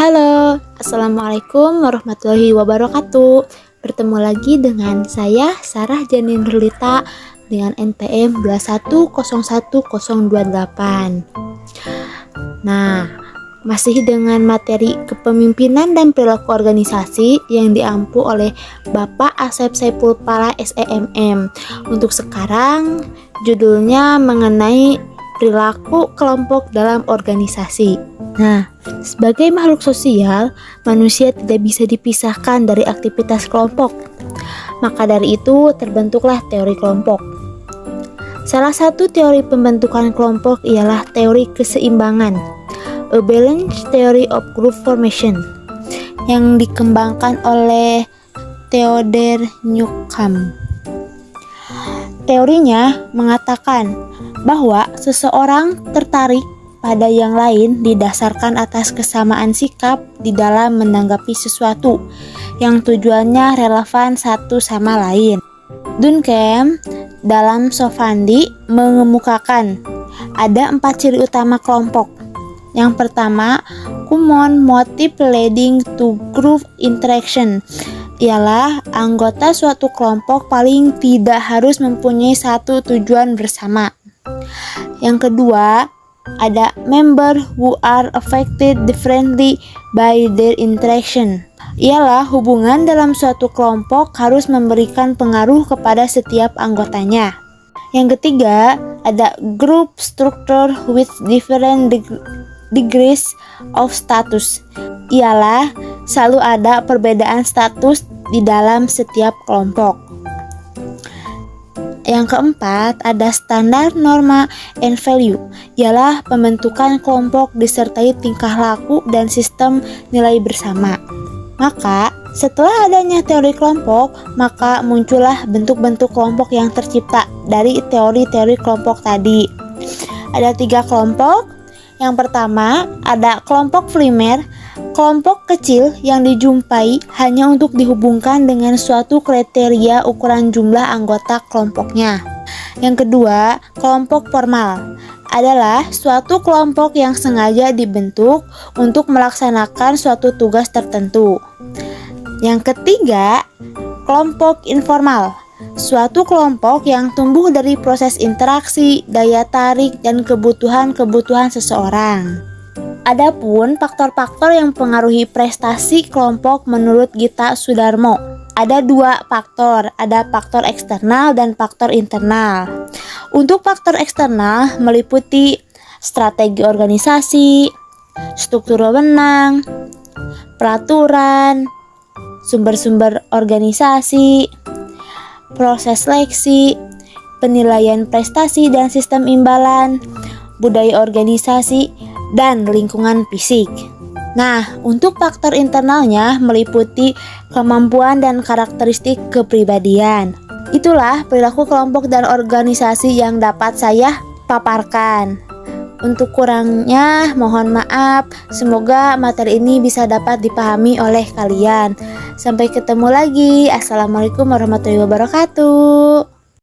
Halo, Assalamualaikum warahmatullahi wabarakatuh. Bertemu lagi dengan saya, Sarah Janin Nurlita, dengan NPM 2101028. Nah, masih dengan materi kepemimpinan dan perilaku organisasi yang diampu oleh Bapak Asep Saiful Pala SEMM. Untuk sekarang, judulnya mengenai perilaku kelompok dalam organisasi. Nah, sebagai makhluk sosial, manusia tidak bisa dipisahkan dari aktivitas kelompok. Maka dari itu, terbentuklah teori kelompok. Salah satu teori pembentukan kelompok ialah teori keseimbangan, a balanced theory of group formation, yang dikembangkan oleh Theodore Newcomb. Teorinya mengatakan bahwa seseorang tertarik pada yang lain didasarkan atas kesamaan sikap di dalam menanggapi sesuatu yang tujuannya relevan satu sama lain. Duncan dalam Sofandi mengemukakan ada 4 ciri utama kelompok. Yang pertama, common motive leading to group interaction, ialah anggota suatu kelompok paling tidak harus mempunyai satu tujuan bersama. Yang kedua, ada member who are affected differently by their interaction, ialah hubungan dalam suatu kelompok harus memberikan pengaruh kepada setiap anggotanya. Yang ketiga, ada group structure with different degrees of status, ialah selalu ada perbedaan status di dalam setiap kelompok. Yang keempat, ada standar, norma, and value, ialah pembentukan kelompok disertai tingkah laku dan sistem nilai bersama. Maka, setelah adanya teori kelompok, maka muncullah bentuk-bentuk kelompok yang tercipta dari teori-teori kelompok tadi. Ada 3 kelompok. Yang pertama, ada kelompok primer, kelompok kecil yang dijumpai hanya untuk dihubungkan dengan suatu kriteria ukuran jumlah anggota kelompoknya. Yang kedua, kelompok formal adalah suatu kelompok yang sengaja dibentuk untuk melaksanakan suatu tugas tertentu. Yang ketiga, kelompok informal, suatu kelompok yang tumbuh dari proses interaksi, daya tarik, dan kebutuhan-kebutuhan seseorang. Adapun faktor-faktor yang mempengaruhi prestasi kelompok menurut Gita Sudarmo, ada 2 faktor, ada faktor eksternal dan faktor internal. Untuk faktor eksternal meliputi strategi organisasi, struktur wewenang, peraturan, sumber-sumber organisasi, proses seleksi, penilaian prestasi dan sistem imbalan, budaya organisasi, dan lingkungan fisik. Nah, untuk faktor internalnya meliputi kemampuan dan karakteristik kepribadian. Itulah perilaku kelompok dan organisasi yang dapat saya paparkan. Untuk kurangnya mohon maaf. Semoga materi ini bisa dapat dipahami oleh kalian. Sampai ketemu lagi. Assalamualaikum warahmatullahi wabarakatuh.